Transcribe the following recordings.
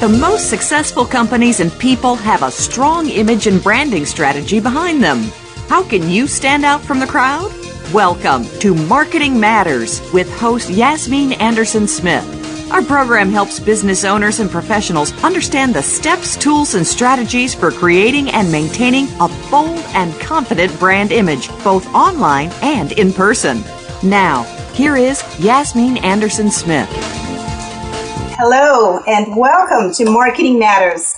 The most successful companies and people have a strong image and branding strategy behind them. How can you stand out from the crowd? Welcome to Marketing Matters with host Yasmin Anderson-Smith. Our program helps business owners and professionals understand the steps, tools, and strategies for creating and maintaining a bold and confident brand image, both online and in person. Now, here is Yasmin Anderson-Smith. Hello, and welcome to Marketing Matters.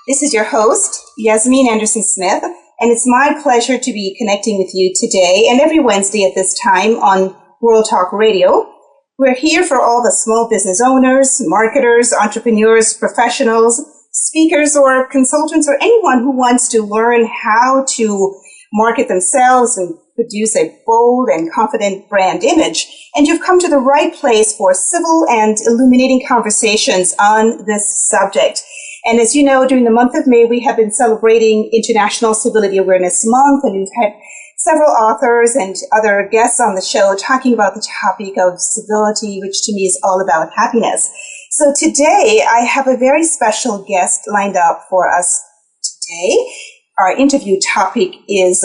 This is your host, Yasmin Anderson-Smith, and it's my pleasure to be connecting with you today and every Wednesday at this time on World Talk Radio. We're here for all the small business owners, marketers, entrepreneurs, professionals, speakers, or consultants, or anyone who wants to learn how to market themselves and produce a bold and confident brand image. And you've come to the right place for civil and illuminating conversations on this subject. And as you know, during the month of May, we have been celebrating International Civility Awareness Month, and we've had several authors and other guests on the show talking about the topic of civility, which to me is all about happiness. So today, I have a very special guest lined up for us today. Our interview topic is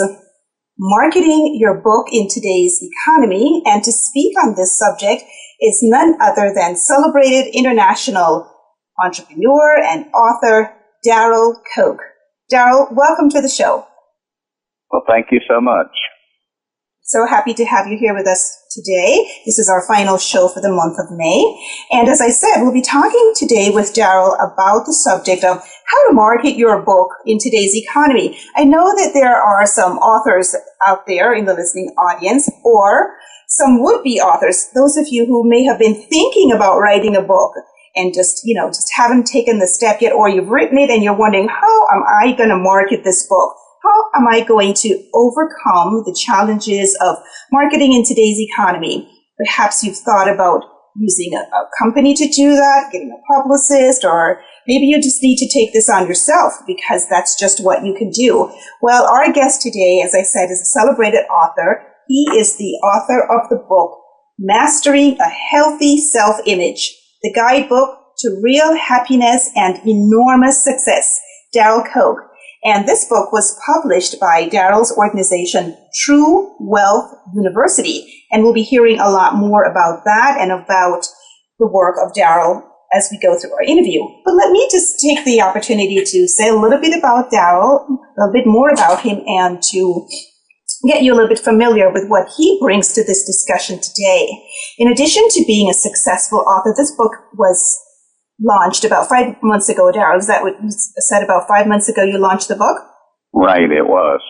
marketing your book in today's economy, and to speak on this subject is none other than celebrated international entrepreneur and author Darrell Knoch. Darrell, welcome to the show. Well, thank you so much. So happy to have you here with us today. This is our final show for the month of May. And as I said, we'll be talking today with Darrell about the subject of how to market your book in today's economy. I know that there are some authors out there in the listening audience, or some would-be authors, those of you who may have been thinking about writing a book and just haven't taken the step yet, or you've written it and you're wondering, how am I going to market this book? How am I going to overcome the challenges of marketing in today's economy? Perhaps you've thought about using a company to do that, getting a publicist, or maybe you just need to take this on yourself because that's just what you can do. Well, our guest today, as I said, is a celebrated author. He is the author of the book, Mastering a Healthy Self-Image, the guidebook to real happiness and enormous success, Darrell Knoch. And this book was published by Darrell's organization, True Wealth University. And we'll be hearing a lot more about that and about the work of Darrell as we go through our interview. But let me just take the opportunity to say a little bit about Darrell, a little bit more about him, and to get you a little bit familiar with what he brings to this discussion today. In addition to being a successful author, this book was launched about 5 months ago. Darrell, is that what you said? About 5 months ago you launched the book? Right, it was.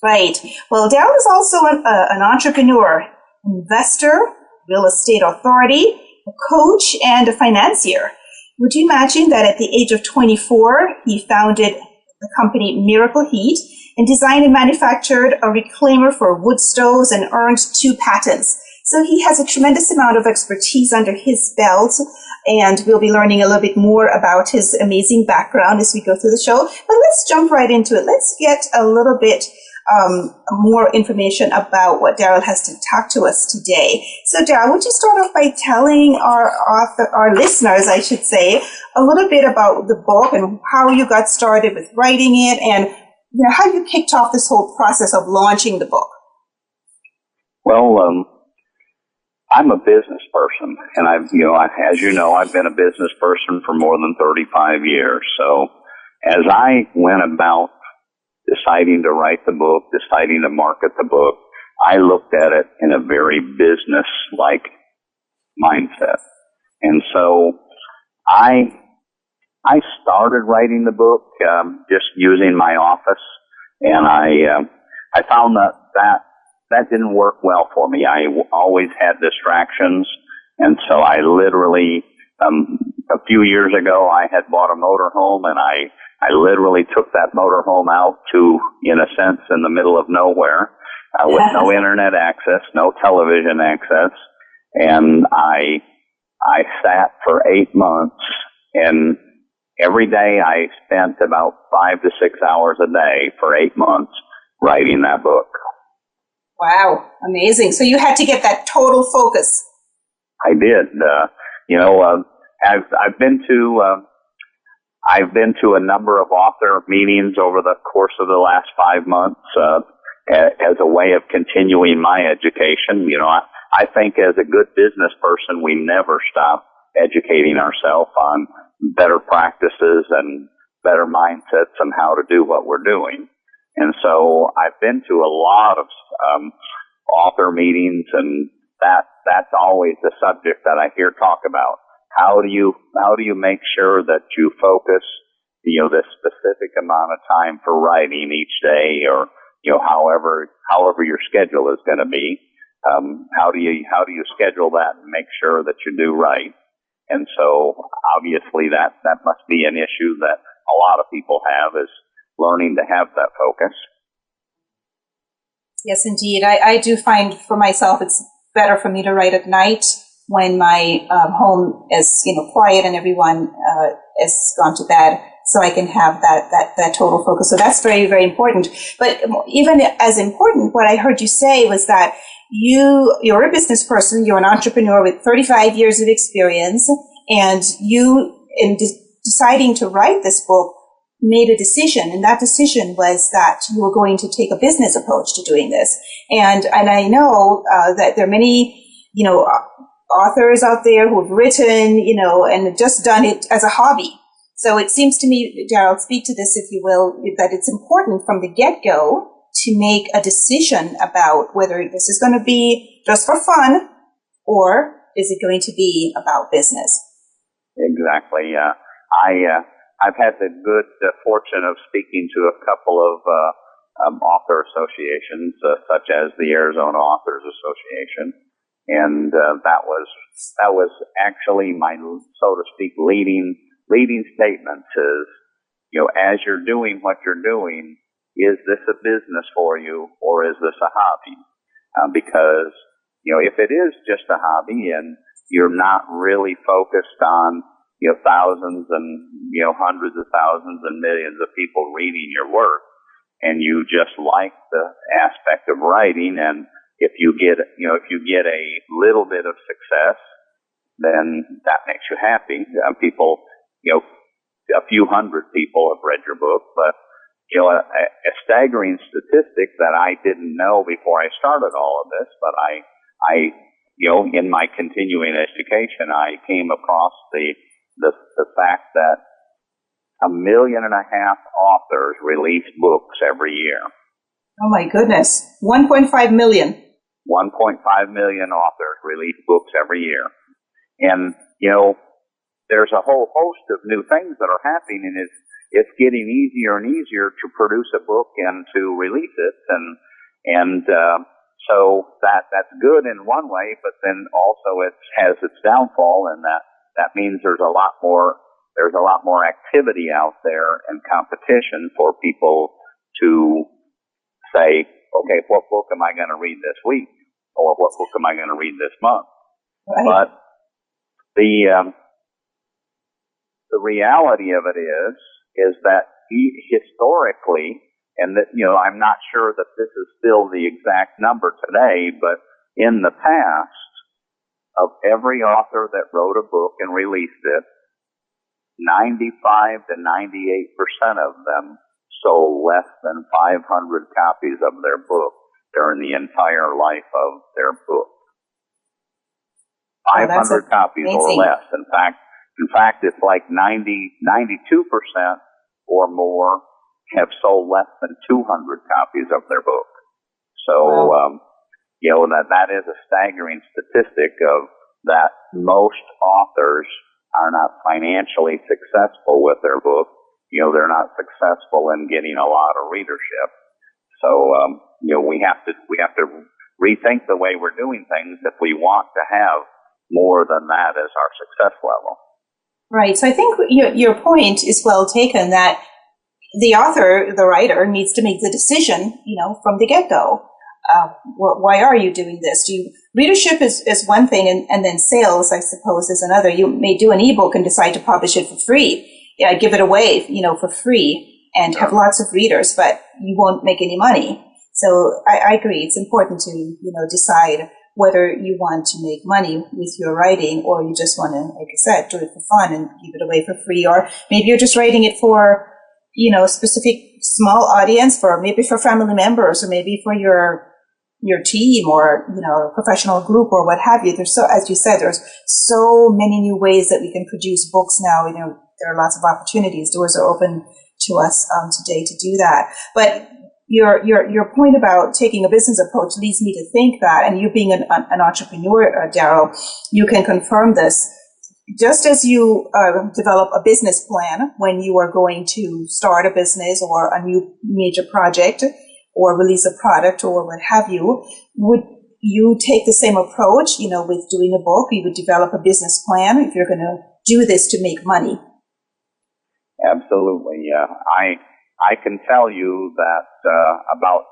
Right. Well, Darrell is also an entrepreneur, investor, real estate authority, a coach, and a financier. Would you imagine that at the age of 24, he founded the company Miracle Heat and designed and manufactured a reclaimer for wood stoves and earned 2 patents. So he has a tremendous amount of expertise under his belt, and we'll be learning a little bit more about his amazing background as we go through the show. But let's jump right into it. Let's get a little bit more information about what Darrell has to talk to us today. So Darrell, would you start off by telling our listeners, I should say, a little bit about the book and how you got started with writing it, and how you kicked off this whole process of launching the book? Well, I'm a business person, and as you know, I've been a business person for more than 35 years. So as I went about deciding to write the book, deciding to market the book, I looked at it in a very business-like mindset. And so I started writing the book just using my office, and I found that didn't work well for me. I always had distractions, and so I literally, a few years ago, I had bought a motorhome, and I literally took that motorhome out to, in a sense, in the middle of nowhere, with no internet access, no television access, and I sat for 8 months, and every day I spent about 5 to 6 hours a day for 8 months writing that book. Wow, amazing. So you had to get that total focus. I did. I've been to I've been to a number of author meetings over the course of the last 5 months as a way of continuing my education. I think as a good business person, we never stop educating ourselves on better practices and better mindsets on how to do what we're doing. And so I've been to a lot of author meetings, and that's always the subject that I hear talk about. How do you make sure that you focus, this specific amount of time for writing each day, or however your schedule is going to be? How do you schedule that and make sure that you do right? And so obviously that must be an issue that a lot of people have, is learning to have that focus. Yes, indeed. I do find for myself it's better for me to write at night when my home is quiet and everyone is gone to bed, so I can have that total focus. So that's very, very important. But even as important, what I heard you say was that you're a business person, you're an entrepreneur with 35 years of experience, and you, in deciding to write this book, made a decision, and that decision was that you were going to take a business approach to doing this. And I know that there are many, authors out there who have written, and just done it as a hobby. So it seems to me, Darrell, speak to this if you will, that it's important from the get-go to make a decision about whether this is going to be just for fun or is it going to be about business. Exactly. I've had the good fortune of speaking to a couple of author associations, such as the Arizona Authors Association, and that was actually my, so to speak, leading statements is, as you're doing what you're doing, is this a business for you or is this a hobby? Because if it is just a hobby and you're not really focused on thousands and hundreds of thousands and millions of people reading your work, and you just like the aspect of writing, and if you get a little bit of success, then that makes you happy. People, a few hundred people have read your book, but a staggering statistic that I didn't know before I started all of this, but I in my continuing education, I came across the fact that 1.5 million authors release books every year. Oh my goodness. 1.5 million. 1.5 million authors release books every year. And, there's a whole host of new things that are happening, and it's getting easier and easier to produce a book and to release it. And so that's good in one way, but then also it has its downfall, and that means there's a lot more activity out there and competition for people to say, okay, what book am I going to read this week? Or what book am I going to read this month? Right. But the reality of it is that historically, and that, I'm not sure that this is still the exact number today, but in the past, of every author that wrote a book and released it, 95 to 98% of them sold less than 500 copies of their book during the entire life of their book. 500 copies or less. In fact, it's like 92% or more have sold less than 200 copies of their book. So, wow. That is a staggering statistic of that most authors are not financially successful with their book. They're not successful in getting a lot of readership. So, we have to rethink the way we're doing things if we want to have more than that as our success level. Right. So I think your point is well taken, that the author, the writer, needs to make the decision, from the get-go. Why are you doing this? Readership is one thing, and then sales, I suppose, is another. You may do an ebook and decide to publish it for free. Give it away, for free and have lots of readers, but you won't make any money. So I agree. It's important to, decide whether you want to make money with your writing or you just want to, like I said, do it for fun and give it away for free, or maybe you're just writing it for, specific small audience, maybe for family members, or maybe for your team, or, a professional group, or what have you. As you said, there's so many new ways that we can produce books now. There are lots of opportunities. Doors are open to us today to do that. But your point about taking a business approach leads me to think that, and you being an entrepreneur, Darrell, you can confirm this. Just as you develop a business plan when you are going to start a business or a new major project or release a product or what have you, would you take the same approach, with doing a book? You would develop a business plan if you're going to do this to make money. Absolutely, yeah. I can tell you that about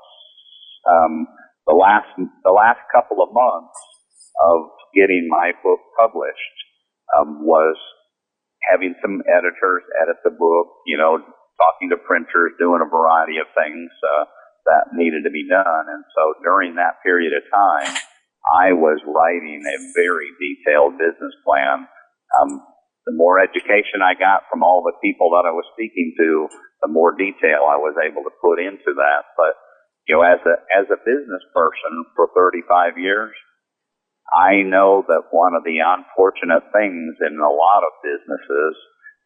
the last couple of months of getting my book published was having some editors edit the book, talking to printers, doing a variety of things that needed to be done. And so during that period of time, I was writing a very detailed business plan. The more education I got from all the people that I was speaking to, the more detail I was able to put into that. But, as a business person for 35 years, I know that one of the unfortunate things in a lot of businesses,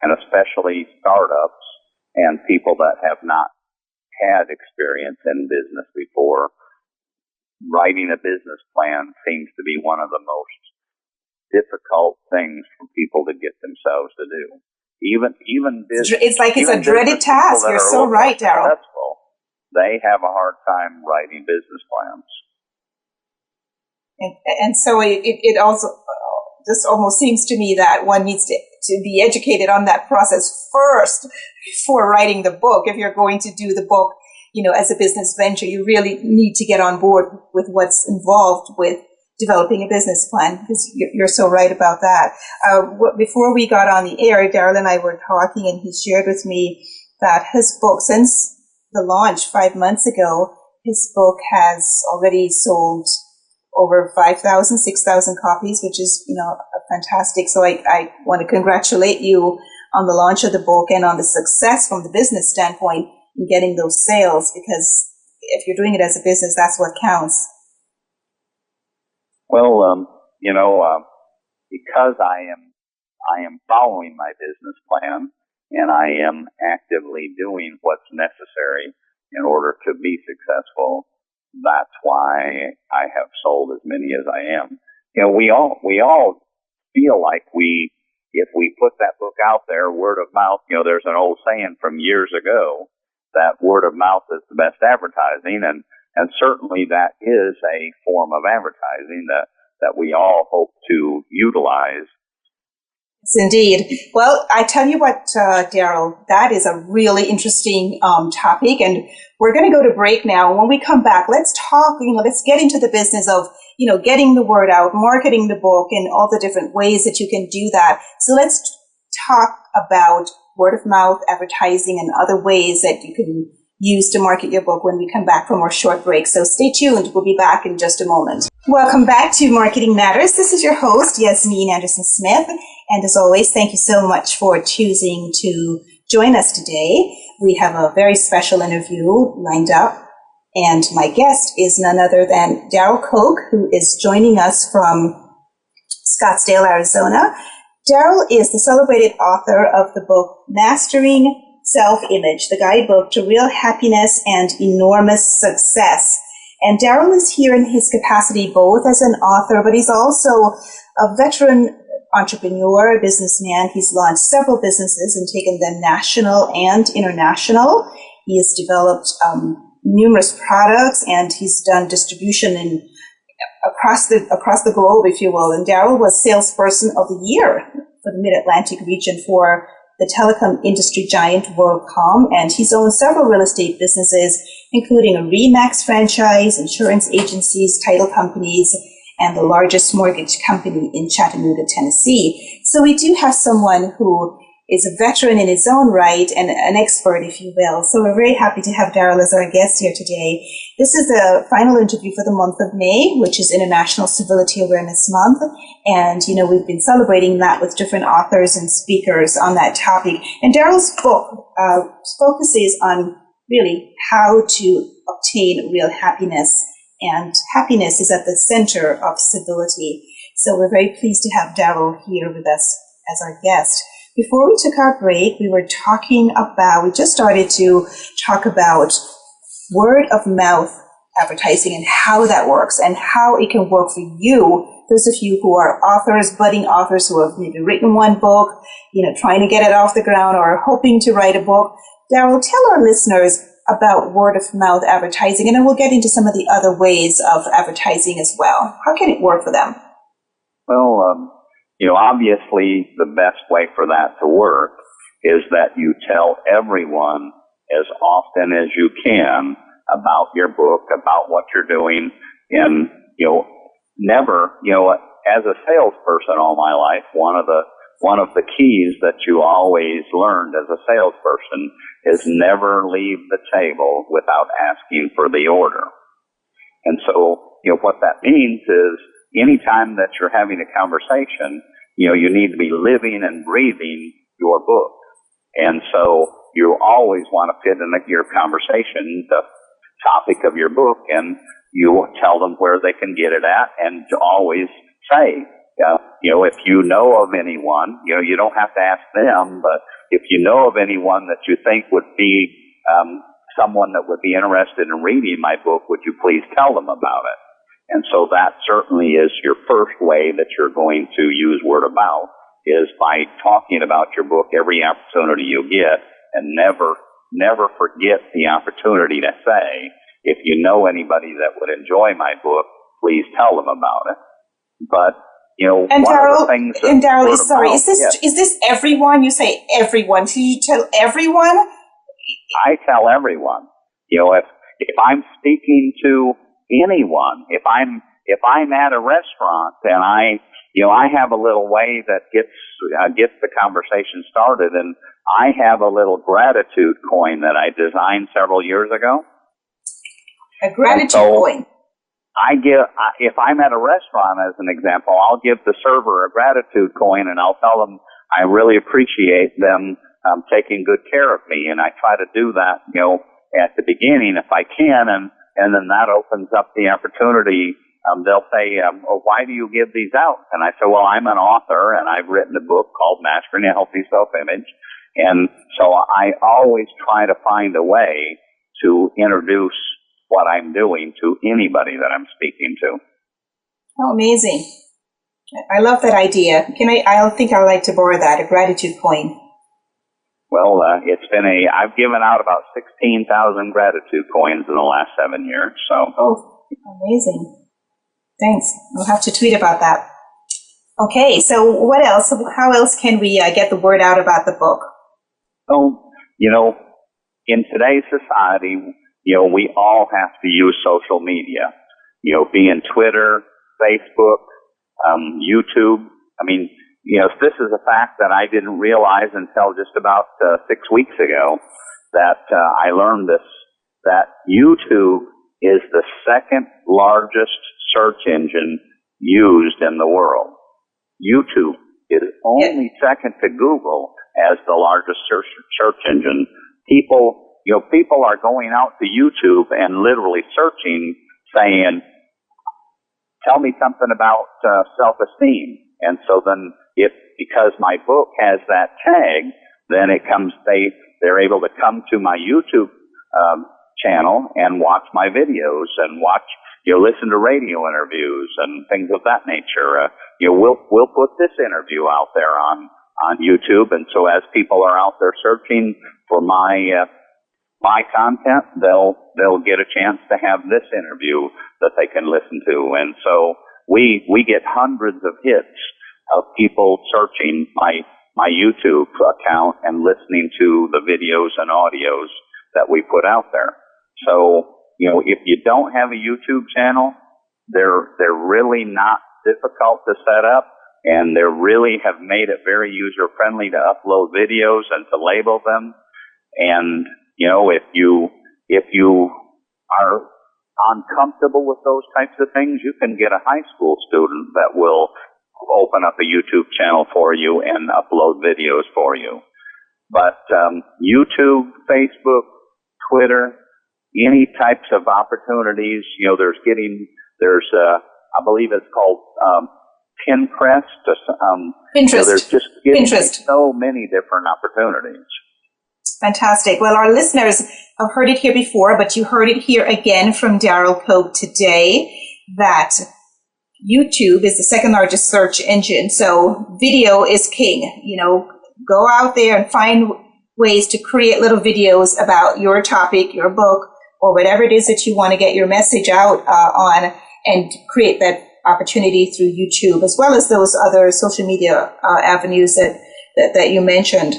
and especially startups and people that have not had experience in business before, writing a business plan seems to be one of the most difficult things for people to get themselves to do. Even business, it's like it's a dreaded task. You're so right, Darrell. They have a hard time writing business plans. And so it also just almost seems to me that one needs to be educated on that process first before writing the book. If you're going to do the book, as a business venture, you really need to get on board with what's involved with developing a business plan, because you're so right about that. Before we got on the air, Darrell and I were talking, and he shared with me that his book, since the launch 5 months ago, his book has already sold over 5,000, 6,000 copies, which is, fantastic. So I want to congratulate you on the launch of the book and on the success from the business standpoint in getting those sales, because if you're doing it as a business, that's what counts. Well, because I am following my business plan and I am actively doing what's necessary in order to be successful, that's why I have sold as many as I am. We all feel like if we put that book out there, word of mouth, there's an old saying from years ago that word of mouth is the best advertising, and certainly that is a form of advertising that we all hope to utilize. Yes, indeed. Well, I tell you what, Darrell, that is a really interesting topic, and we're going to go to break now. When we come back, let's talk, let's get into the business of, getting the word out, marketing the book, and all the different ways that you can do that. So let's talk about word of mouth, advertising, and other ways that you can use to market your book when we come back from our short break. So stay tuned. We'll be back in just a moment. Welcome back to Marketing Matters. This is your host, Yasmin Anderson-Smith. And as always, thank you so much for choosing to join us today. We have a very special interview lined up. And my guest is none other than Darrell Knoch, who is joining us from Scottsdale, Arizona. Darrell is the celebrated author of the book Mastering Self-Image, the guidebook to real happiness and enormous success. And Darrell is here in his capacity both as an author, but he's also a veteran entrepreneur, a businessman. He's launched several businesses and taken them national and international. He has developed numerous products, and he's done distribution across the globe, if you will. And Darrell was Salesperson of the Year for the Mid-Atlantic region for the telecom industry giant WorldCom, and he's owned several real estate businesses, including a RE/MAX franchise, insurance agencies, title companies, and the largest mortgage company in Chattanooga, Tennessee. So we do have someone who is a veteran in his own right and an expert, if you will. So we're very happy to have Darrell as our guest here today. This is the final interview for the month of May, which is International Civility Awareness Month. And, we've been celebrating that with different authors and speakers on that topic. And Darrell's book focuses on really how to obtain real happiness. And happiness is at the center of civility. So we're very pleased to have Darrell here with us as our guest. Before we took our break, we just started to talk about word of mouth advertising and how that works and how it can work for you. Those of you who are authors, budding authors who have maybe written one book, trying to get it off the ground or hoping to write a book. Darrell, tell our listeners about word of mouth advertising, and then we'll get into some of the other ways of advertising as well. How can it work for them? Well, obviously the best way for that to work is that you tell everyone as often as you can about your book, about what you're doing, and, never, as a salesperson all my life, one of the keys that you always learned as a salesperson is never leave the table without asking for the order. And so, what that means is anytime that you're having a conversation, you need to be living and breathing your book. And so you always want to fit in your conversation the topic of your book, and you tell them where they can get it at, and to always say, if you know of anyone, you don't have to ask them, but if you know of anyone that you think would be someone that would be interested in reading my book, would you please tell them about it? And so that certainly is your first way that you're going to use word of mouth, is by talking about your book every opportunity you get, and never forget the opportunity to say, if you know anybody that would enjoy my book, please tell them about it. But, and one Darrell, of the things and Darrell, is is this everyone? You say everyone. Did you tell everyone? I tell everyone. If I'm speaking to anyone, if I'm at a restaurant and I have a little way that gets the conversation started, and I have a little gratitude coin that I designed several years ago. A gratitude coin. If I'm at a restaurant, as an example, I'll give the server a gratitude coin, and I'll tell them I really appreciate them taking good care of me, and I try to do that, at the beginning if I can, and then that opens up the opportunity. They'll say, why do you give these out? And I say, well, I'm an author, and I've written a book called Mastering a Healthy Self-Image. And so I always try to find a way to introduce what I'm doing to anybody that I'm speaking to. Oh, amazing. I love that idea. I think I'd like to borrow that, a gratitude coin. Well, I've given out about 16,000 gratitude coins in the last 7 years, so. Oh, amazing. Thanks. We'll have to tweet about that. Okay, so what else? How else can we get the word out about the book? Oh, in today's society, we all have to use social media, be in Twitter, Facebook, YouTube. This is a fact that I didn't realize until just about 6 weeks ago, that I learned this, that YouTube is the second largest search engine used in the world. YouTube is only second to Google as the largest search engine. People are going out to YouTube and literally searching, saying, tell me something about self-esteem. And so then because my book has that tag, then they're able to come to my YouTube channel and watch my videos and listen to radio interviews and things of that nature. We'll put this interview out there on YouTube, and so as people are out there searching for my content, they'll get a chance to have this interview that they can listen to. And so we get hundreds of hits of people searching my YouTube account and listening to the videos and audios that we put out there. So, if you don't have a YouTube channel, they're really not difficult to set up. and they really have made it very user-friendly to upload videos and to label them. And, you know, if you are uncomfortable with those types of things, you can get a high school student that will open up a YouTube channel for you and upload videos for you. But YouTube, Facebook, Twitter, any types of opportunities, you know, there's I believe it's called Pinterest. Pinterest. You know, there's just getting Pinterest. so many different opportunities. Fantastic. Well, our listeners have heard it here before, but you heard it here again from Darrell Knoch today that YouTube is the second largest search engine. So video is king. You know, go out there and find ways to create little videos about your topic, your book, or whatever it is that you want to get your message out on, and create that opportunity through YouTube, as well as those other social media avenues that you mentioned.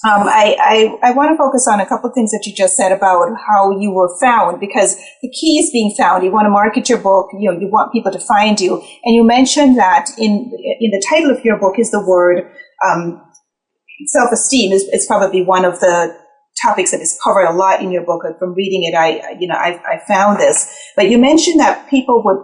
I want to focus on a couple of things that you just said about how you were found, because the key is being found. You want to market your book, you know, you want people to find you. And you mentioned that in the title of your book is the word self-esteem is probably one of the topics that is covered a lot in your book. From reading it, I found this. But you mentioned that people would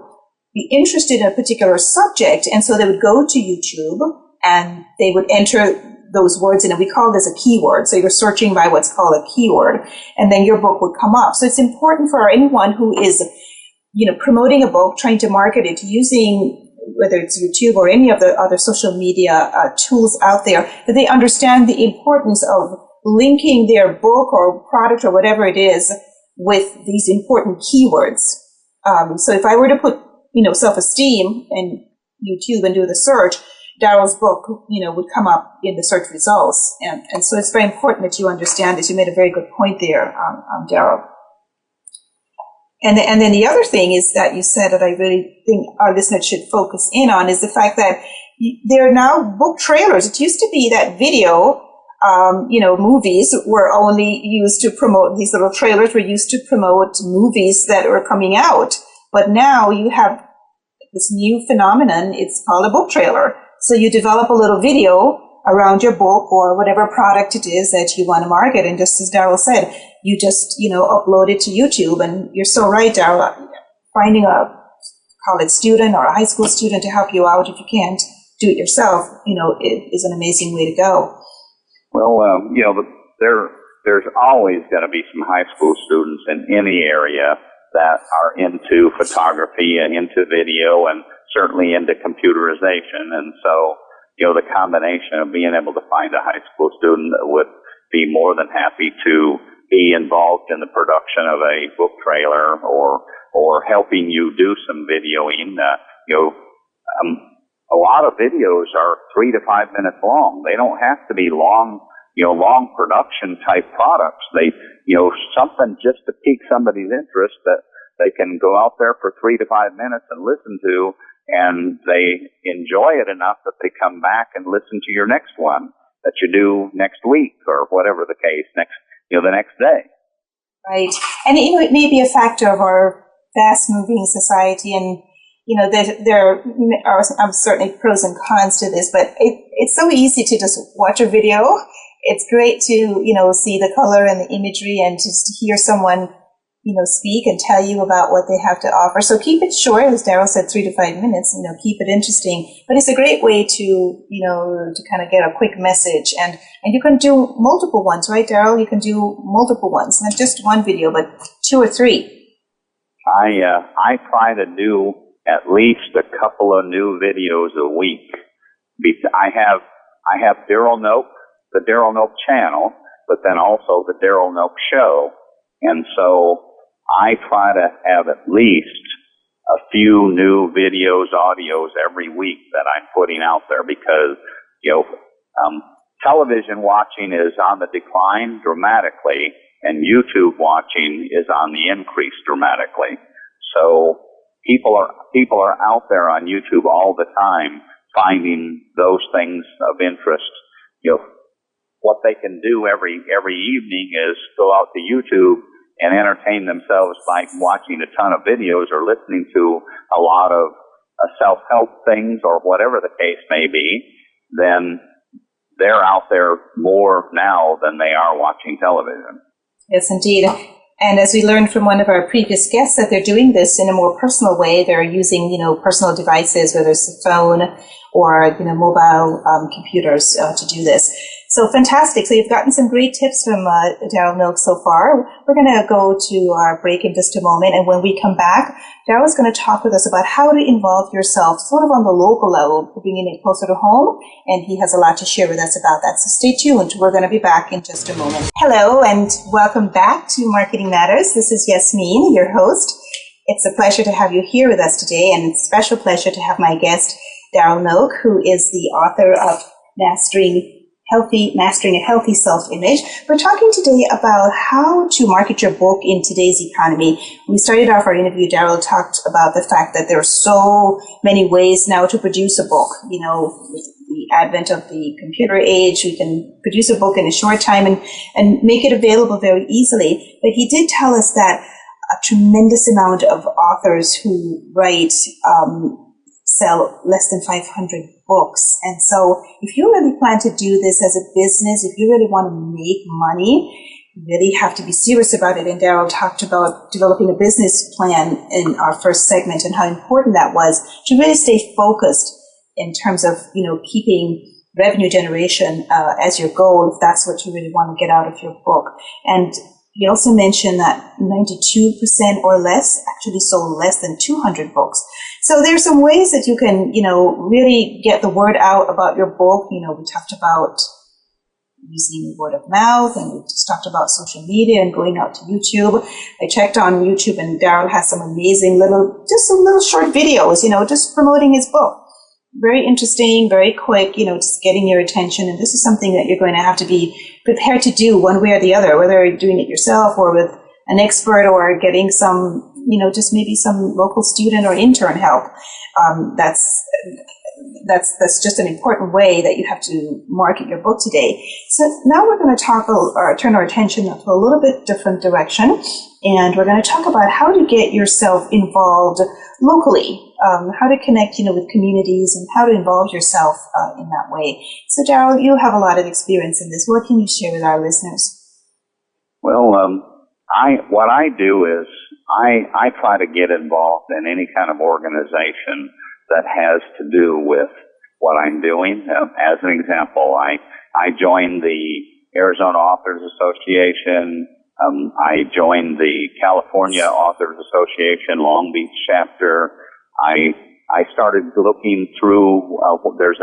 be interested in a particular subject, and so they would go to YouTube and they would enter those words in, and we call this a keyword. So you're searching by what's called a keyword, and then your book would come up. So it's important for anyone who is, you know, promoting a book, trying to market it, using whether it's YouTube or any of the other social media tools out there, that they understand the importance of linking their book or product or whatever it is with these important keywords. So if I were to put, you know, self-esteem in YouTube and do the search, Darrell's book, you know, would come up in the search results. And so it's very important that you understand this. You made a very good point there, Darrell. And then the other thing is that you said that I really think our listeners should focus in on is the fact that there are now book trailers. It used to be that video, you know, movies were only used to promote, these little trailers were used to promote movies that were coming out. But now you have this new phenomenon. It's called a book trailer. So you develop a little video around your book or whatever product it is that you want to market. And just as Darrell said, you just, you know, upload it to YouTube. And you're so right, Darrell, finding a college student or a high school student to help you out if you can't do it yourself, you know, it is an amazing way to go. Well, you know, there's always going to be some high school students in any area that are into photography and into video and certainly into computerization. And so, you know, the combination of being able to find a high school student that would be more than happy to be involved in the production of a book trailer or helping you do some videoing, you know, a lot of videos are 3 to 5 minutes long. They don't have to be long, you know, long production type products. They, you know, something just to pique somebody's interest that they can go out there for 3 to 5 minutes and listen to, and they enjoy it enough that they come back and listen to your next one that you do next week or whatever the case, the next day. Right. And, you know, it may be a factor of our fast-moving society, and, you know, there are certainly pros and cons to this, but it's so easy to just watch a video. It's great to, you know, see the color and the imagery and just to hear someone, you know, speak and tell you about what they have to offer. So keep it short, as Darrell said, 3 to 5 minutes, you know, keep it interesting. But it's a great way to, you know, to kind of get a quick message. And you can do multiple ones, right, Darrell? You can do multiple ones, not just one video, but 2 or 3. I try to do at least a couple of new videos a week. I have Darrell Knoch, the Darrell Knoch channel, but then also the Darrell Knoch show. And so I try to have at least a few new videos, audios every week that I'm putting out there because, you know, television watching is on the decline dramatically and YouTube watching is on the increase dramatically. So people are out there on YouTube all the time finding those things of interest. You know, what they can do every evening is go out to YouTube and entertain themselves by watching a ton of videos or listening to a lot of, self-help things or whatever the case may be, then they're out there more now than they are watching television. Yes, indeed. And as we learned from one of our previous guests, that they're doing this in a more personal way. They're using, personal devices, whether it's a phone or, mobile computers to do this. So fantastic. So you've gotten some great tips from Darrell Knoch so far. We're going to go to our break in just a moment. And when we come back, Darrell's going to talk with us about how to involve yourself sort of on the local level, bringing it closer to home. And he has a lot to share with us about that. So stay tuned. We're going to be back in just a moment. Hello, and welcome back to Marketing Matters. This is Yasmin, your host. It's a pleasure to have you here with us today, and it's a special pleasure to have my guest, Darrell Knoch, who is the author of Mastering a Healthy Self-Image. We're talking today about how to market your book in today's economy. When we started off our interview, Darrell talked about the fact that there are so many ways now to produce a book. With the advent of the computer age, we can produce a book in a short time and make it available very easily. But he did tell us that a tremendous amount of authors who write sell less than 500 books. And so if you really plan to do this as a business, if you really want to make money, you really have to be serious about it. And Darrell talked about developing a business plan in our first segment and how important that was to really stay focused in terms of, keeping revenue generation as your goal, if that's what you really want to get out of your book. And he also mentioned that 92% or less actually sold less than 200 books. So there's some ways that you can, really get the word out about your book. We talked about using word of mouth, and we just talked about social media and going out to YouTube. I checked on YouTube, and Darrell has some amazing some little short videos, just promoting his book. Very interesting, very quick, just getting your attention. And this is something that you're going to have to be prepared to do one way or the other, whether you're doing it yourself or with an expert or getting some, just maybe some local student or intern help. That's just an important way that you have to market your book today. So now we're going to turn our attention to a little bit different direction. And we're going to talk about how to get yourself involved locally, how to connect, with communities and how to involve yourself in that way. So, Darrell, you have a lot of experience in this. What can you share with our listeners? Well, what I do is I try to get involved in any kind of organization that has to do with what I'm doing. As an example, I joined the Arizona Authors Association. I joined the California Authors Association Long Beach chapter. I started looking through. There's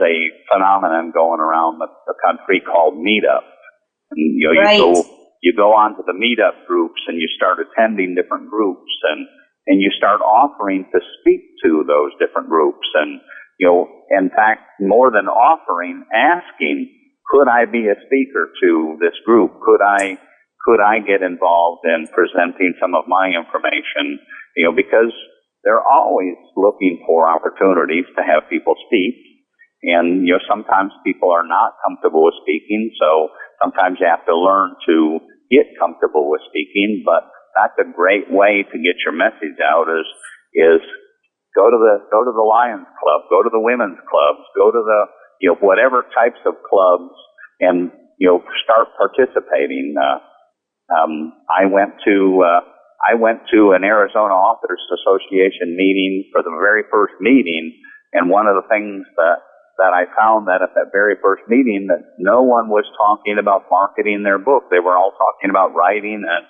a phenomenon going around the country called meetup. And, right. you go onto the meetup groups and you start attending different groups and you start offering to speak to those different groups. And in fact, more than offering, asking, could I be a speaker to this group? Could I get involved in presenting some of my information? Because they're always looking for opportunities to have people speak. And, sometimes people are not comfortable with speaking. So sometimes you have to learn to get comfortable with speaking. But that's a great way to get your message out is go to the Lions Club, go to the women's clubs, go to the, whatever types of clubs and, start participating. I went to an Arizona Authors Association meeting for the very first meeting, and one of the things that I found that at that very first meeting that no one was talking about marketing their book. They were all talking about writing and,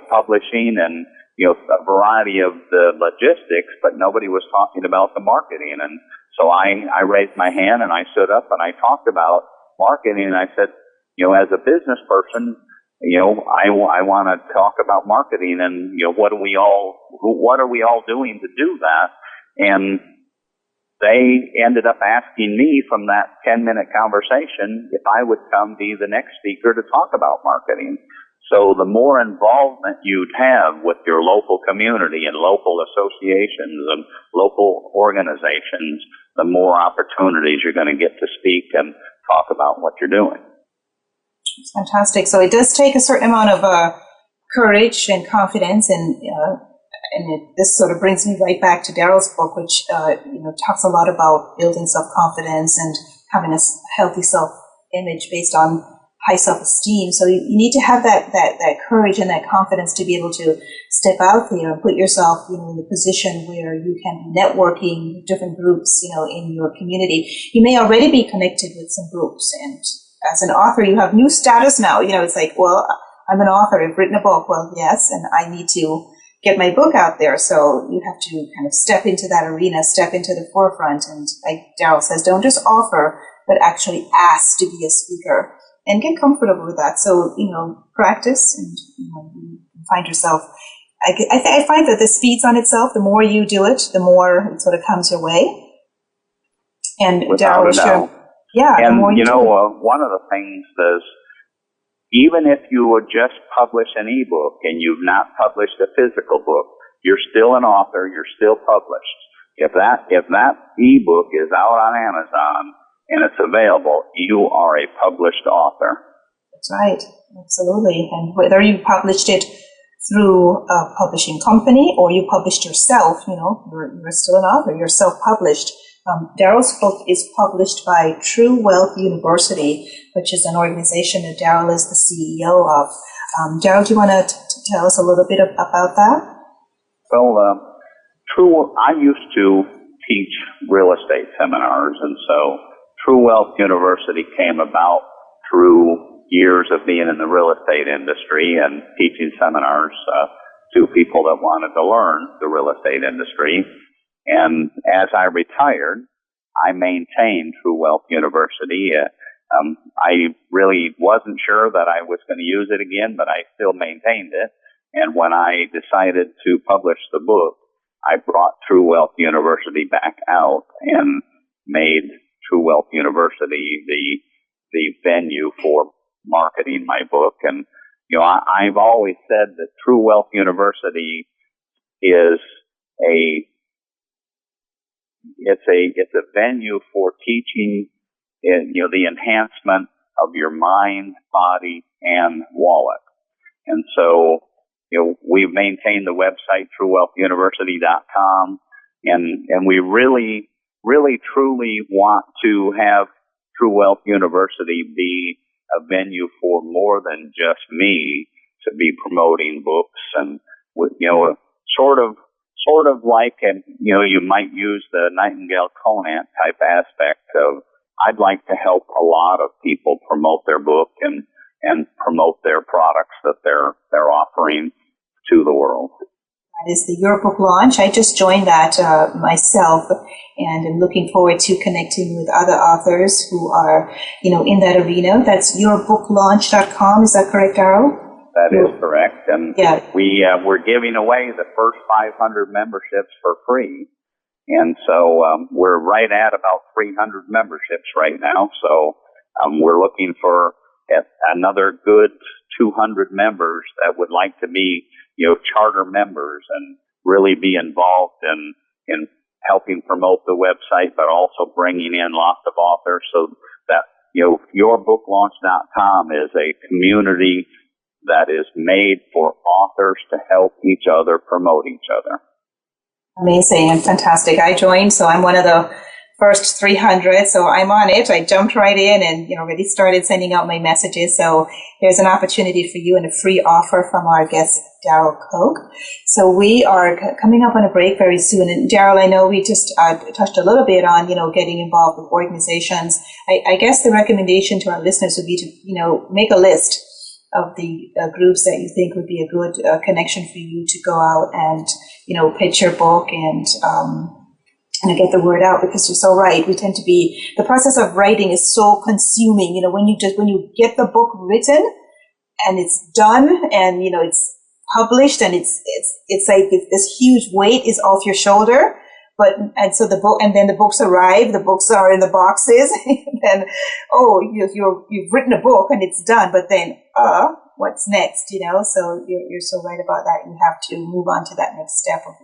publishing and, a variety of the logistics, but nobody was talking about the marketing. And so I raised my hand and I stood up and I talked about marketing, and I said, as a business person, I want to talk about marketing and, what are we all doing to do that? And they ended up asking me from that 10-minute conversation if I would come be the next speaker to talk about marketing. So the more involvement you'd have with your local community and local associations and local organizations, the more opportunities you're going to get to speak and talk about what you're doing. Fantastic. So it does take a certain amount of courage and confidence, and this sort of brings me right back to Darrell's book, which talks a lot about building self-confidence and having a healthy self-image based on high self-esteem. So you need to have that courage and that confidence to be able to step out there and put yourself, in the position where you can be networking with different groups, in your community. You may already be connected with some groups, and as an author, you have new status now. It's like, well, I'm an author. I've written a book. Well, yes, and I need to get my book out there. So you have to kind of step into that arena, step into the forefront. And like Darrell says, don't just offer, but actually ask to be a speaker and get comfortable with that. So, practice and you find yourself. I find that this feeds on itself. The more you do it, the more it sort of comes your way. And Darrell, sure. Yeah. And, one of the things is, even if you would just publish an ebook and you've not published a physical book, you're still an author, you're still published. If that ebook is out on Amazon and it's available, you are a published author. That's right. Absolutely. And whether you published it through a publishing company or you published yourself, you're still an author, you're self-published. Darrell's book is published by True Wealth University, which is an organization that Darrell is the CEO of. Darrell, do you want to tell us a little bit about that? Well, I used to teach real estate seminars, and so True Wealth University came about through years of being in the real estate industry and teaching seminars to people that wanted to learn the real estate industry. And as I retired, I maintained True Wealth University. I really wasn't sure that I was going to use it again, but I still maintained it. And when I decided to publish the book, I brought True Wealth University back out and made True Wealth University the venue for marketing my book. And, I've always said that True Wealth University is it's a venue for teaching, the enhancement of your mind, body, and wallet. And so, we've maintained the website, truewealthuniversity.com, and we really, really, truly want to have True Wealth University be a venue for more than just me to be promoting books and, sort of like, you might use the Nightingale Conant type aspect of, I'd like to help a lot of people promote their book and promote their products that they're offering to the world. That is the Your Book launch. I just joined that myself, and I'm looking forward to connecting with other authors who are, in that arena. That's yourbooklaunch.com. Is that correct, Darrell? That is correct, and we're giving away the first 500 memberships for free, and so we're right at about 300 memberships right now. So we're looking for another good 200 members that would like to be, charter members and really be involved in helping promote the website, but also bringing in lots of authors. So that yourbooklaunch.com is a community that is made for authors to help each other promote each other. Amazing and fantastic. I joined, so I'm one of the first 300, so I'm on it. I jumped right in and, already started sending out my messages. So there's an opportunity for you and a free offer from our guest, Darrell Knoch. So we are coming up on a break very soon. And Darrell, I know we just touched a little bit on, getting involved with organizations. I guess the recommendation to our listeners would be to, make a list of the groups that you think would be a good connection for you to go out and, pitch your book and get the word out, because you're so right. We tend to be, the process of writing is so consuming. When you get the book written and it's done and, it's published and it's like this huge weight is off your shoulder. So the books arrive, the books are in the boxes, and you've written a book and it's done, but then, what's next, So you're so right about that. You have to move on to that next step of,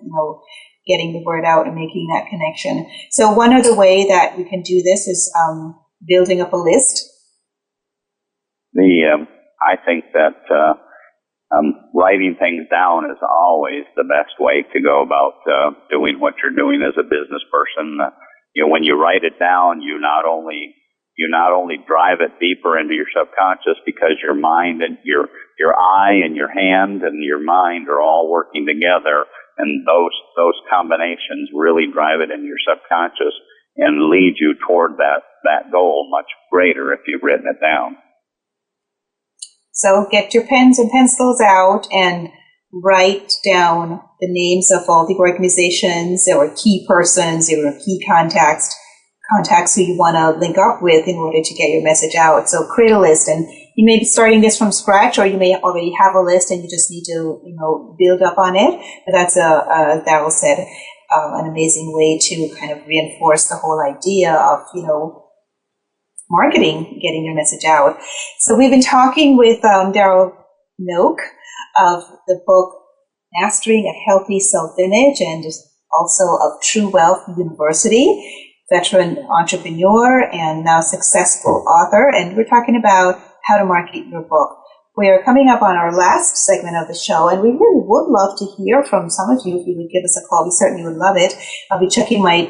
getting the word out and making that connection. So one other way that we can do this is, building up a list. I think that, writing things down is always the best way to go about doing what you're doing as a business person. When you write it down, you not only drive it deeper into your subconscious, because your mind and your eye and your hand and your mind are all working together, and those combinations really drive it into your subconscious and lead you toward that goal much greater if you've written it down. So get your pens and pencils out and write down the names of all the organizations or key persons or key contacts who you want to link up with in order to get your message out. So create a list, and you may be starting this from scratch, or you may already have a list and you just need to, build up on it. But that's as Darrell said, an amazing way to kind of reinforce the whole idea of, marketing, getting your message out. So we've been talking with Darrell Knoch of the book Mastering a Healthy Self-Image, and also of True Wealth University, veteran entrepreneur and now successful author. And we're talking about how to market your book. We are coming up on our last segment of the show, and we really would love to hear from some of you. If you would give us a call, we certainly would love it. I'll be checking my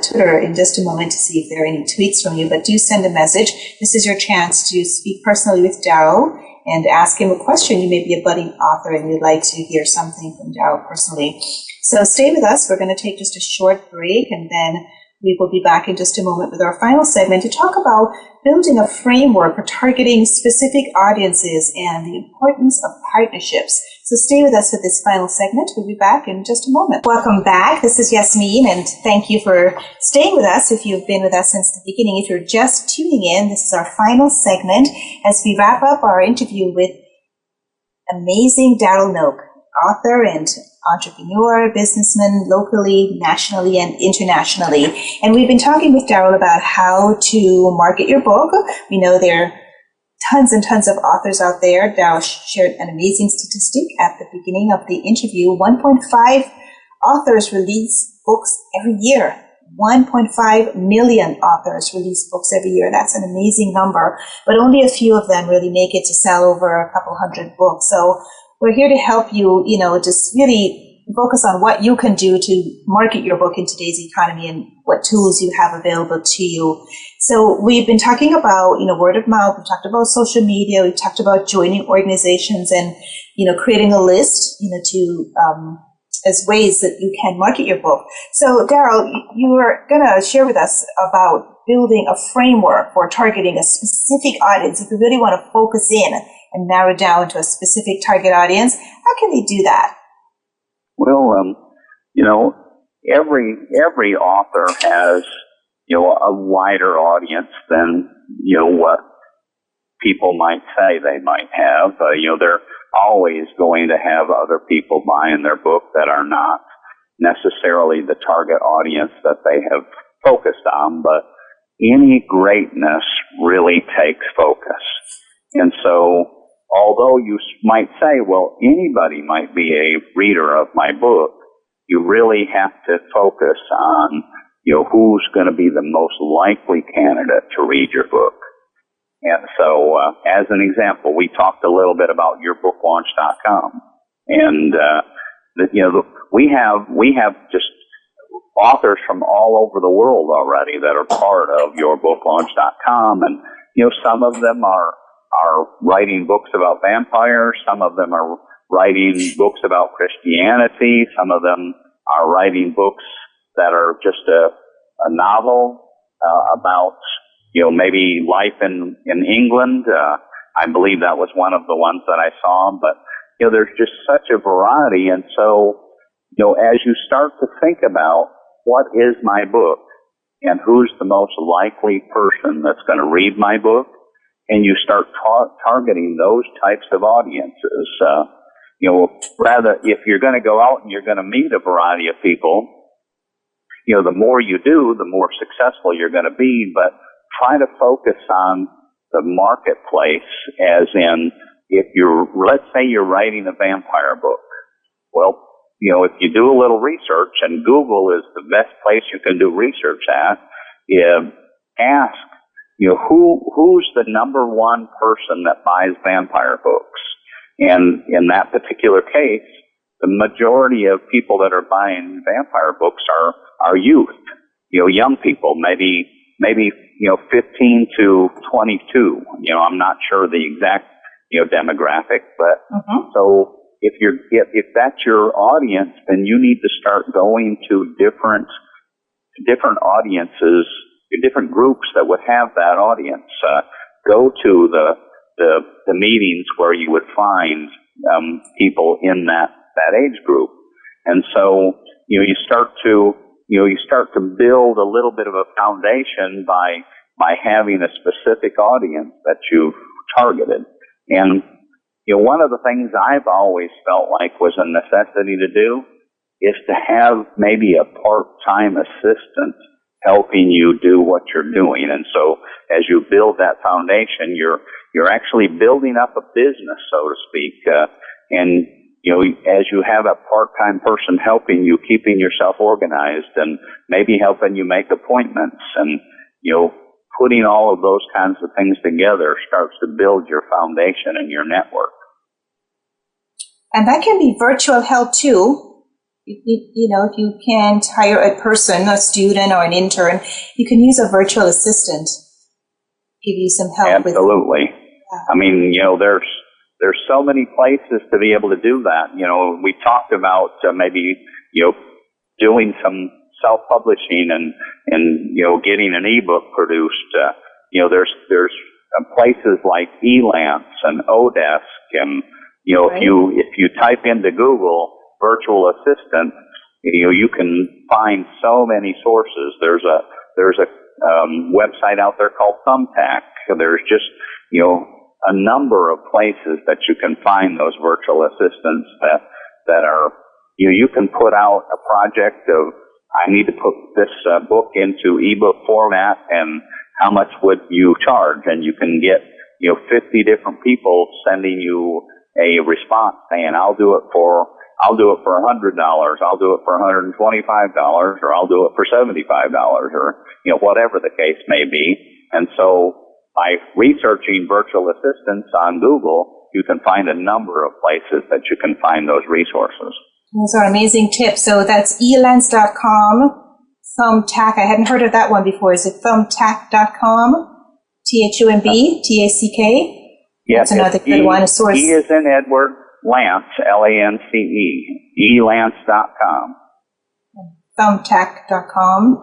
Twitter in just a moment to see if there are any tweets from you, but do send a message. This is your chance to speak personally with Darrell and ask him a question. You may be a budding author and you'd like to hear something from Darrell personally. So stay with us. We're going to take just a short break, and then we will be back in just a moment with our final segment to talk about building a framework for targeting specific audiences and the importance of partnerships. So stay with us for this final segment. We'll be back in just a moment. Welcome back. This is Yasmin, and thank you for staying with us if you've been with us since the beginning. If you're just tuning in, this is our final segment as we wrap up our interview with amazing Darrell Knoch, author and entrepreneur, businessman, locally, nationally, and internationally. And we've been talking with Darrell about how to market your book. We know there are tons and tons of authors out there. Darrell shared an amazing statistic at the beginning of the interview. 1.5 authors release books every year. 1.5 million authors release books every year. That's an amazing number, but only a few of them really make it to sell over a couple hundred books. So we're here to help you, just really focus on what you can do to market your book in today's economy and what tools you have available to you. So we've been talking about, word of mouth. We've talked about social media. We've talked about joining organizations and, creating a list, as ways that you can market your book. So Darrell, you were going to share with us about building a framework for targeting a specific audience. If we really want to focus in and narrow down to a specific target audience, how can they do that? Well, every author has, a wider audience than, what people might say they might have. They're always going to have other people buying their book that are not necessarily the target audience that they have focused on, but any greatness really takes focus. And so, although you might say, well, anybody might be a reader of my book, you really have to focus on, who's going to be the most likely candidate to read your book. And so, as an example, we talked a little bit about yourbook.launch.com, and we have just authors from all over the world already that are part of yourbook.launch.com, and some of them are writing books about vampires, some of them are writing books about Christianity, some of them are writing books that are just a novel about maybe life in England. I believe that was one of the ones that I saw, but there's just such a variety. And so as you start to think about what is my book and who's the most likely person that's going to read my book, and you start targeting those types of audiences, rather, if you're going to go out and you're going to meet a variety of people, the more you do, the more successful you're going to be, but try to focus on the marketplace, as in, let's say you're writing a vampire book. Well, if you do a little research, and Google is the best place you can do research at, ask, who's the number one person that buys vampire books? And in that particular case, the majority of people that are buying vampire books are youth, young people, maybe 15 to 22. I'm not sure the exact, demographic, but so if that's your audience, then you need to start going to different audiences, different groups that would have that audience. Go to the meetings where you would find people in that age group, and so you start to build a little bit of a foundation by having a specific audience that you've targeted. And one of the things I've always felt like was a necessity to do is to have maybe a part-time assistant helping you do what you're doing. And so as you build that foundation, you're actually building up a business, so to speak. And as you have a part-time person helping you, keeping yourself organized and maybe helping you make appointments and, putting all of those kinds of things together starts to build your foundation and your network. And that can be virtual help too. If you can't hire a person, a student or an intern, you can use a virtual assistant, give you some help. Absolutely. I mean, there's so many places to be able to do that. We talked about maybe, doing some self-publishing and getting an ebook produced. There's places like Elance and Odesk, and right. if you type into Google virtual assistant, you can find so many sources. There's a website out there called Thumbtack. There's just a number of places that you can find those virtual assistants that are you can put out a project of, I need to put this book into ebook format, and how much would you charge? And you can get 50 different people sending you a response saying, I'll do it for $100, I'll do it for $125, or I'll do it for $75, or whatever the case may be. And so by researching virtual assistants on Google, you can find a number of places that you can find those resources. Those are amazing tips. So that's elance.com, Thumbtack. I hadn't heard of that one before. Is it thumbtack.com? THUMB, Yes, that's another good one. A source. E is in Edward, Lance, Lance, elance.com. Thumbtack.com.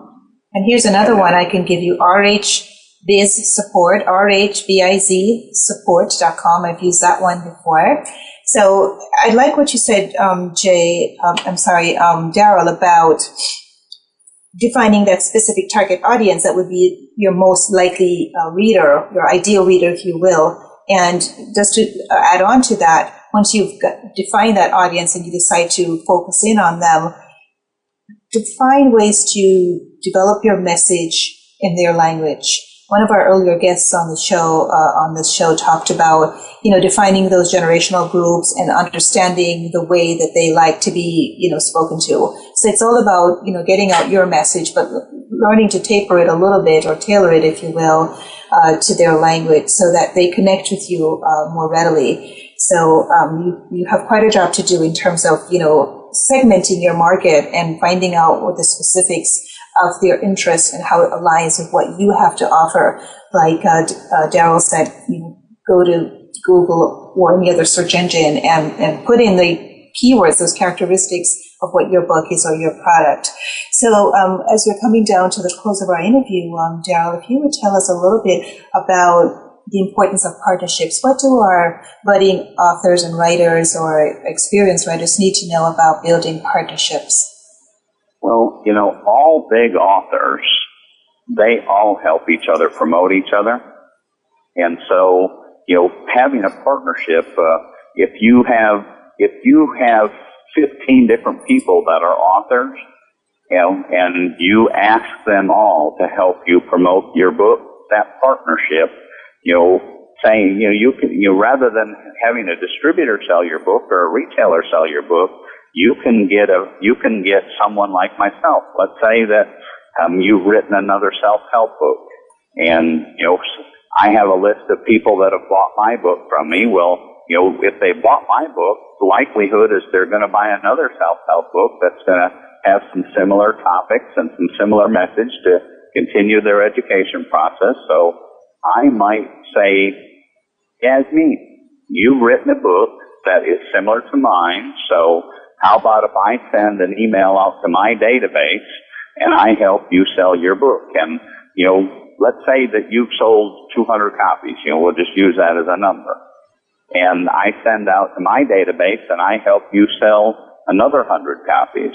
And here's another one I can give you, RHBiz Support, RHBIZ Support.com. I've used that one before. So I like what you said, Darrell, about defining that specific target audience that would be your most likely reader, your ideal reader, if you will. And just to add on to that, once you've defined that audience and you decide to focus in on them, to find ways to develop your message in their language. One of our earlier guests on this show talked about, defining those generational groups and understanding the way that they like to be, spoken to. So it's all about, getting out your message, but learning to taper it a little bit or tailor it, if you will, to their language so that they connect with you more readily. So you have quite a job to do in terms of, segmenting your market and finding out what the specifics of their interests and how it aligns with what you have to offer. Like Darrell said, go to Google or any other search engine and put in the keywords, those characteristics of what your book is or your product. So as we're coming down to the close of our interview, Darrell, if you would tell us a little bit about the importance of partnerships. What do our budding authors and writers or experienced writers need to know about building partnerships? Well, all big authors, they all help each other promote each other. And so, having a partnership, if you have 15 different people that are authors, and you ask them all to help you promote your book, that partnership, saying, you can, rather than having a distributor sell your book or a retailer sell your book, you can get someone like myself. Let's say that you've written another self-help book, and I have a list of people that have bought my book from me. Well, if they bought my book, the likelihood is they're going to buy another self-help book that's going to have some similar topics and some similar message to continue their education process. So I might say, Yasmin, you've written a book that is similar to mine, so how about if I send an email out to my database and I help you sell your book? And, let's say that you've sold 200 copies. We'll just use that as a number. And I send out to my database and I help you sell another 100 copies.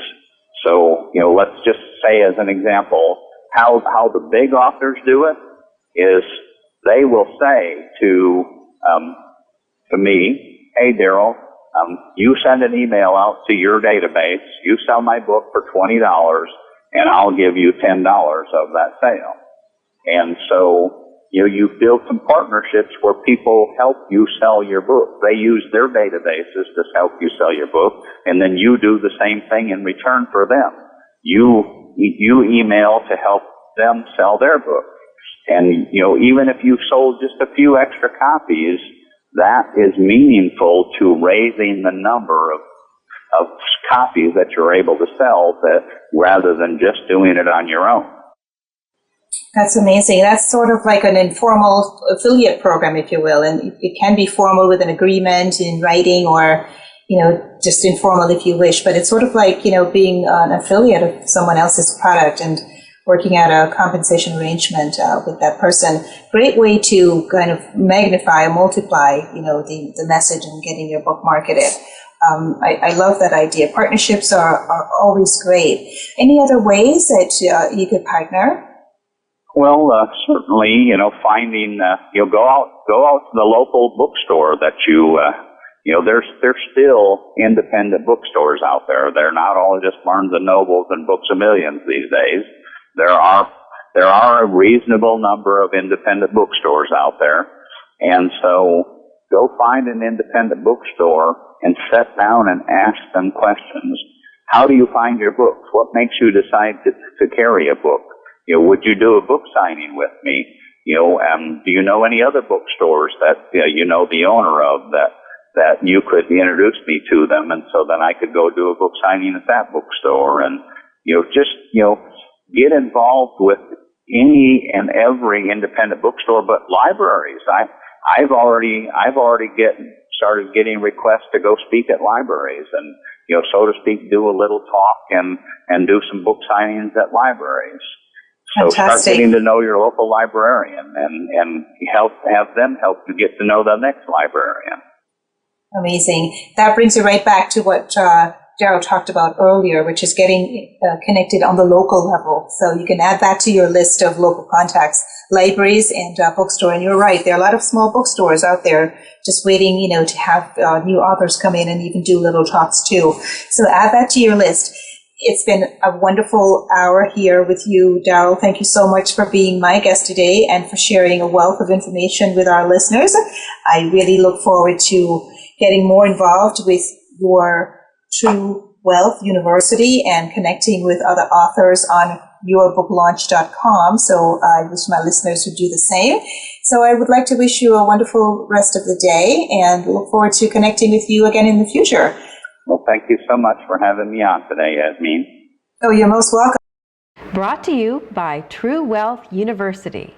So, let's just say as an example, how the big authors do it is they will say to me, hey, Darrell, you send an email out to your database, you sell my book for $20, and I'll give you $10 of that sale. And so, you build some partnerships where people help you sell your book. They use their databases to help you sell your book, and then you do the same thing in return for them. You email to help them sell their book. And, even if you sold just a few extra copies, that is meaningful to raising the number of copies that you're able to sell rather than just doing it on your own. That's amazing. That's sort of like an informal affiliate program, if you will. And it can be formal with an agreement in writing or, just informal if you wish. But it's sort of like, being an affiliate of someone else's product and working out a compensation arrangement with that person. Great way to kind of magnify or multiply, the message and getting your book marketed. I love that idea. Partnerships are always great. Any other ways that you could partner? Well, certainly, finding, go out to the local bookstore that there's still independent bookstores out there. They're not all just Barnes and Nobles and Books A Millions these days. There are a reasonable number of independent bookstores out there. And so go find an independent bookstore and sit down and ask them questions. How do you find your books? What makes you decide to carry a book? Would you do a book signing with me? Do you know any other bookstores that, the owner of that you could introduce me to them? And so then I could go do a book signing at that bookstore and, get involved with any and every independent bookstore, but libraries. I've already started getting requests to go speak at libraries and, so to speak, do a little talk and do some book signings at libraries. So Fantastic. Start getting to know your local librarian and have them help you get to know the next librarian. Amazing. That brings you right back to what Darrell talked about earlier, which is getting connected on the local level. So you can add that to your list of local contacts, libraries and bookstore. And you're right, there are a lot of small bookstores out there just waiting, to have new authors come in and even do little talks too. So add that to your list. It's been a wonderful hour here with you, Darrell. Thank you so much for being my guest today and for sharing a wealth of information with our listeners. I really look forward to getting more involved with your True Wealth University and connecting with other authors on yourbooklaunch.com. So I wish my listeners would do the same. So I would like to wish you a wonderful rest of the day and look forward to connecting with you again in the future. Well, thank you so much for having me on today, Yasmin. Oh, you're most welcome. Brought to you by True Wealth University.